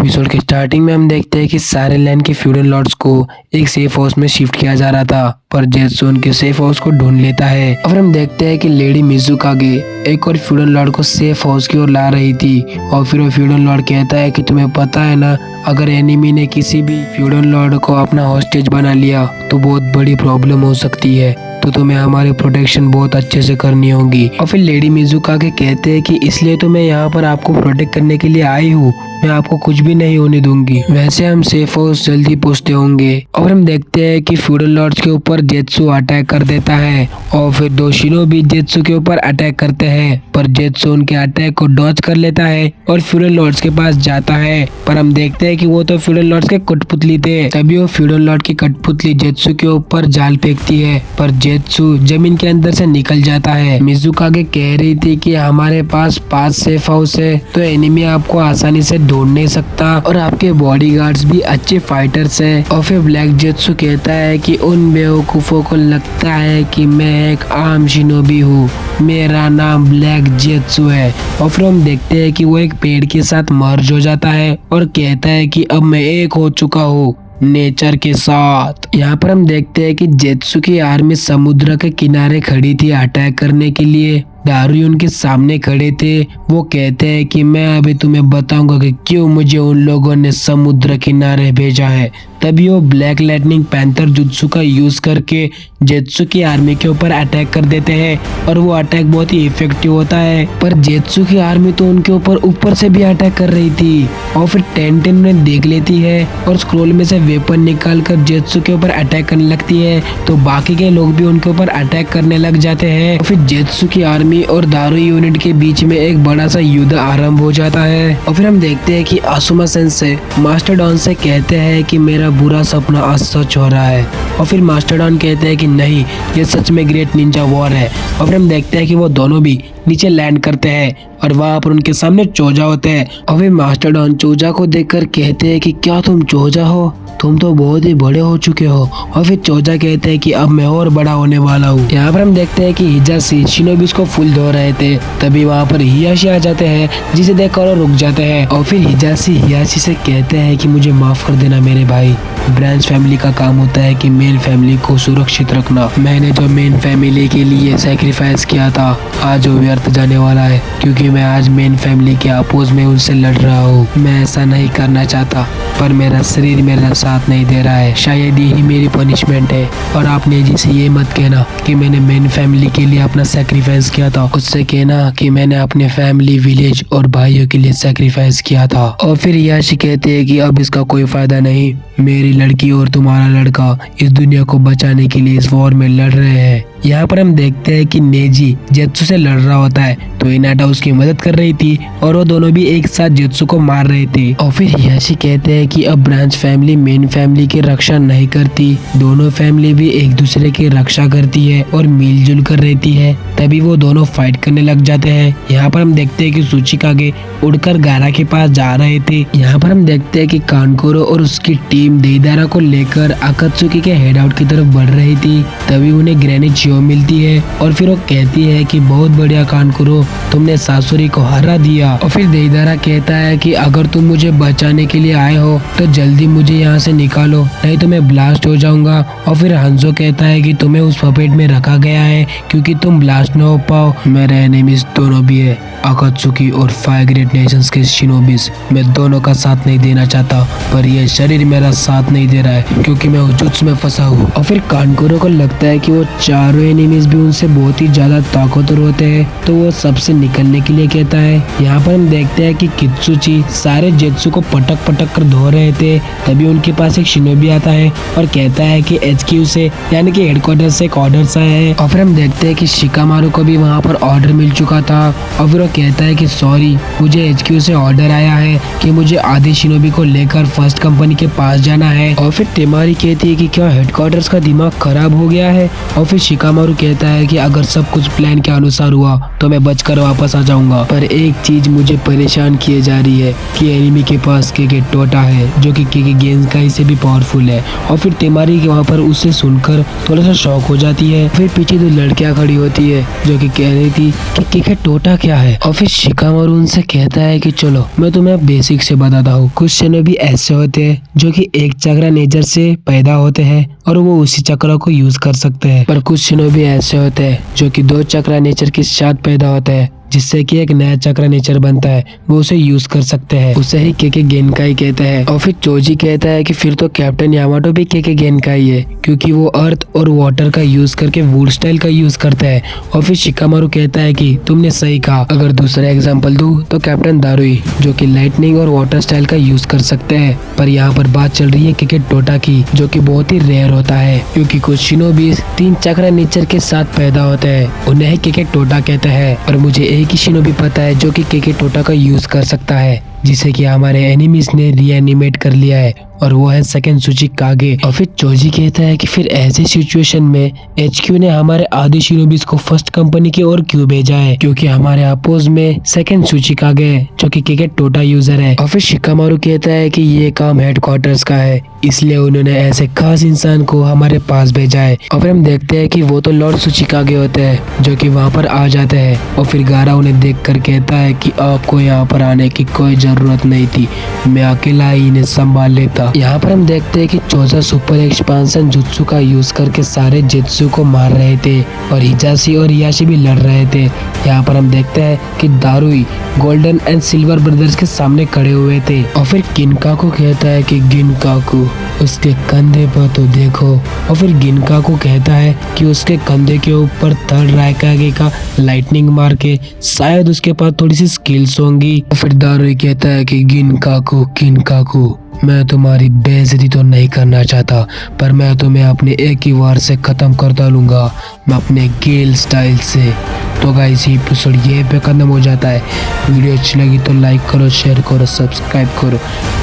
Episode के starting में हम देखते हैं कि सारे लैंड के फ्यूडल लॉर्ड्स को एक सेफ हाउस में शिफ्ट किया जा रहा था, पर जेत्सु उनके सेफ हाउस को ढूंढ लेता है। और हम देखते हैं कि लेडी मिज़ुकागे एक और फ्यूडल लॉर्ड को सेफ हाउस की ओर ला रही थी, और फिर वो फ्यूडल लॉर्ड कहता है कि तुम्हें पता है ना, अगर एनिमी ने किसी भी फ्यूडल लॉर्ड को अपना हॉस्टेज बना लिया तो बहुत बड़ी प्रॉब्लम हो सकती है, तो तुम्हें हमारी प्रोटेक्शन बहुत अच्छे से करनी होगी। और फिर लेडी मिज़ुकागे कहते हैं कि इसलिए तो मैं यहाँ पर आपको प्रोटेक्ट करने के लिए आई हूँ, मैं आपको कुछ भी नहीं होने दूंगी। वैसे हम सेफ हाउस जल्दी पहुँचते होंगे। और हम देखते हैं कि फ्यूडल लॉर्ड्स के ऊपर जेत्सु अटैक कर देता है, और फिर दो शिनोबी जेत्सु के ऊपर अटैक करते हैं, पर जेत्सु उनके अटैक को डॉज कर लेता है और फ्यूडल लॉर्ड्स के पास जाता है। पर हम देखते हैं कि वो तो फ्यूडल लॉर्ड्स के कठपुतली थे, तभी वो फ्यूडल लॉर्ड की कठपुतली जेत्सु के ऊपर जाल फेंकती है, पर जेत्सु जमीन के अंदर से निकल जाता है। मिज़ुकागे कह रही थी कि हमारे पास 5 सेफ हाउस है, तो एनिमी आपको आसानी से ढूंढ नहीं सकता, और आपके बॉडीगार्ड्स भी अच्छे फाइटर्स हैं। और फिर ब्लैक जेत्सु कहता है कि उन बेवकूफों को लगता है कि मैं एक आम शिनोबी हूँ, मेरा नाम ब्लैक जेत्सु है। और फिर हम देखते हैं कि वो एक पेड़ के साथ मर्ज हो जाता है और कहता है कि अब मैं एक हो चुका हूँ नेचर के साथ। यहाँ पर हम देखते हैं कि जेत्सु की आर्मी समुद्र के किनारे खड़ी थी अटैक करने के लिए। दारुई उनके सामने खड़े थे। वो कहते हैं कि मैं अभी तुम्हें बताऊंगा कि क्यों मुझे उन लोगों ने समुद्र किनारे भेजा है। तभी वो ब्लैक लाइटनिंग पैंथर जुत्सु का यूज करके जेत्सु की आर्मी के ऊपर अटैक कर देते हैं, और वो अटैक बहुत ही इफेक्टिव होता है। पर जेत्सु की आर्मी तो उनके ऊपर से भी अटैक कर रही थी, और फिर टेंटेन उन्हें देख लेती है और स्क्रोल में से वेपन निकाल कर जेत्सु के ऊपर अटैक करने लगती है, तो बाकी के लोग भी उनके ऊपर अटैक करने लग जाते हैं। और फिर जेत्सु की आर्मी और दारुई यूनिट के बीच में एक बड़ा सा युद्ध आरंभ हो जाता है। और फिर हम देखते हैं कि आसुमा सेंसेई मास्टरडॉन से कहते हैं कि मेरा बुरा सपना आज सच हो रहा है, और फिर मास्टरडॉन कहते हैं कि नहीं, ये सच में ग्रेट निंजा वॉर है। और फिर हम देखते हैं कि वो दोनों भी नीचे लैंड करते हैं, और वहाँ पर उनके सामने चोजा होते हैं। और फिर मास्टरडॉन चोजा को देखकर कहते हैं कि क्या तुम चोजा हो, तुम तो बहुत ही बड़े हो चुके हो। और फिर चोजा कहते हैं कि अब मैं और बड़ा होने वाला हूँ। यहाँ पर हम देखते हैं कि हिजाशी शिनोबिस को फूल धो रहे थे, तभी वहाँ पर हियाशी आ जाते हैं, जिसे देखकर वो रुक जाते हैं। और फिर हियाशी से कहते हैं कि मुझे माफ कर देना मेरे भाई, ब्रांच फैमिली का काम होता है कि मेन फैमिली को सुरक्षित रखना। मैंने जो मेन फैमिली के लिए सैक्रिफाइस किया था आज वो व्यर्थ जाने वाला है, क्योंकि मैं आज मेन फैमिली के अपोज में उनसे लड़ रहा हूँ। मैं ऐसा नहीं करना चाहता, पर मेरा शरीर मेरा साथ नहीं दे रहा है, शायद यही मेरी पनिशमेंट है। और आपने जी से ये मत कहना कि मैंने मेन फैमिली के लिए अपना सैक्रिफाइस किया था, उससे कहना कि मैंने अपने फैमिली, विलेज और भाइयों के लिए सैक्रिफाइस किया था। और फिर हियाशी कहते हैं कि अब इसका कोई फायदा नहीं, मेरी लड़की और तुम्हारा लड़का इस दुनिया को बचाने के लिए इस वॉर में लड़ रहे हैं। यहाँ पर हम देखते हैं कि नेजी जेत्सु से लड़ रहा होता है, तो हिनाटा उसकी मदद कर रही थी, और वो दोनों भी एक साथ जेत्सु को मार रहे थे। और फिर हियाशी कहते हैं कि अब ब्रांच फैमिली मेन फैमिली की रक्षा नहीं करती, दोनों फैमिली भी एक दूसरे की रक्षा करती है और मिलजुल कर रहती है। तभी वो दोनों फाइट करने लग जाते हैं। यहाँ पर हम देखते हैं कि सुचिकागे उड़कर गारा के पास जा रहे थे। यहाँ पर हम देखते हैं कि कानकुरो और उसकी टीम देइदारा को लेकर अकात्सुकी के हेड आउट की तरफ बढ़ रही थी। तभी उन्हें ग्रेनी मिलती है, और फिर वो कहती है कि बहुत बढ़िया कानकुरो, तुमने सासुरी को हरा दिया। और फिर देइदारा कहता है कि अगर तुम मुझे बचाने के लिए आए हो तो जल्दी मुझे यहाँ से निकालो, नहीं तो मैं ब्लास्ट हो जाऊंगा। और फिर हंजो कहता है कि तुम्हें उस पपेट में रखा गया है क्योंकि तुम ब्लास्ट न हो पाओ। मेरे एनिमीज दोनों भी है, अकात्सुकी और 5 ग्रेट नेशंस के शिनोबिस, मैं दोनों का साथ नहीं देना चाहता, पर यह शरीर मेरा साथ नहीं दे रहा है क्योंकि मैं जुत्सु में फंसा हूँ। और फिर कानकुरो को लगता है कि वो चारों एनिमीज भी उनसे बहुत ही ज्यादा ताकतवर होते हैं, तो वो सबसे निकलने के लिए कहता है। यहाँ पर हम देखते हैं कि कित्सुची सारे जेत्सु को पटक कर धो रहे थे, तभी उनके पास एक शिनोबी आता है और कहता है कि HQ से, यानी कि हेडक्वार्टर से एक ऑर्डर आया है। और फिर हम देखते हैं कि शिकामारू को भी वहाँ पर ऑर्डर मिल चुका था, और फिर वो कहता है कि सॉरी, मुझे HQ से ऑर्डर आया है कि मुझे आधे शिनोबी को लेकर फर्स्ट कंपनी के पास जाना है। और फिर टेमारी कहती है कि क्या हेडक्वार्टर्स का दिमाग खराब हो गया है। और फिर शिकामारू कहता है कि अगर सब कुछ प्लान के अनुसार हुआ तो मैं बचकर वापस आ जाऊंगा, पर एक चीज मुझे परेशान किए जा रही है कि एनिमी के पास केके टोटा है जो कि केके गेंजकाई से भी पावरफुल है। और फिर तेमारी के वहाँ पर उसे सुनकर थोड़ा सा शौक हो जाती है। फिर पीछे दो लड़कियां खड़ी होती है जो कि कह रही थी कि केके टोटा क्या है। और फिर शिकामारू उनसे कहता है कि चलो मैं तुम्हें बेसिक से बताता हूँ। कुछ शिनोबी ऐसे होते हैं जो कि एक चक्रा नेचर से पैदा होते हैं और वो उसी चक्र को यूज कर सकते हैं, पर कुछ शिनोबी ऐसे होते हैं जो कि दो चक्रा नेचर के साथ पैदा होते हैं जिससे कि एक नया चक्र नेचर बनता है, वो उसे यूज कर सकते हैं। उसे ही केके गेनकाई कहते हैं। और फिर चोजी कहता है कि फिर तो कैप्टन यामाटो भी केके गेनकाई है क्योंकि वो अर्थ और वाटर का यूज करके वुड स्टाइल का यूज करता है। और फिर शिकामारू कहता है कि तुमने सही कहा। अगर दूसरा एग्जाम्पल दूं तो कैप्टन दारुई जो कि लाइटनिंग और वाटर स्टाइल का यूज कर सकते हैं, पर यहाँ पर बात चल रही है केके टोटा की जो कि बहुत ही रेयर होता है क्योंकि कुछ शिनोबी तीन चक्र नेचर के साथ पैदा होते हैं, उन्हें ही केके टोटा कहते हैं। और मुझे एक ही शिनोबी पता है जो कि केके टोटा का यूज कर सकता है, जिसे कि हमारे एनिमीज ने रीएनिमेट कर लिया है, और वो है सेकंड सूची कागे। और फिर चोजी कहता है कि फिर ऐसे सिचुएशन में एचक्यू ने हमारे आधे शिनोबीज को फर्स्ट कंपनी की ओर क्यों भेजा है, क्योंकि हमारे अपोज में सेकंड सूची कागे है जो कि केके टोटा यूजर है। और फिर शिकामारू कहता है कि ये काम हेडक्वार्टर्स का है, इसलिए उन्होंने ऐसे खास इंसान को हमारे पास भेजा है। और फिर हम देखते हैं कि वो तो लॉर्ड सुचिकागे होते हैं जो कि वहाँ पर आ जाते हैं। और फिर गारा उन्हें देखकर कहता है कि आपको यहाँ पर आने की कोई जरूरत नहीं थी, मैं अकेला ही इन्हें संभाल लेता। यहाँ पर हम देखते हैं कि चोजा सुपर एक्सपांशन जुत्सु का यूज करके सारे जित्सु को मार रहे थे और हिजाशी और याशी भी लड़ रहे थे। यहाँ पर हम देखते हैं कि दारुई गोल्डन एंड सिल्वर ब्रदर्स के सामने खड़े हुए थे। और फिर गिनकाकू कहता है कि गिनकाकू उसके कंधे पर तो देखो। और फिर गिनकाकू कहता है कि उसके कंधे के ऊपर थर्ड राइकागे का लाइटनिंग मार के शायद उसके पास थोड़ी सी स्किल्स होंगी। और फिर दारुई कहता है कि गिनकाकू मैं तुम्हारी बेइज्जती तो नहीं करना चाहता, पर मैं तुम्हें अपने एक ही वार से खत्म कर डालूंगा, मैं अपने गेल स्टाइल से। तो गाइस ये एपिसोड ये पे खत्म हो जाता है। वीडियो अच्छी लगी तो लाइक करो, शेयर करो, सब्सक्राइब करो।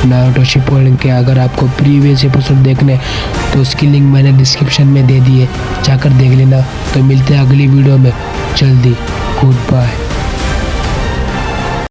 नारुतो शिपुडेन के अगर आपको प्रीवियस एपिसोड देखने तो उसकी लिंक मैंने डिस्क्रिप्शन में दे दी है, जाकर देख लेना। तो मिलते हैं अगली वीडियो में जल्दी। Good bye.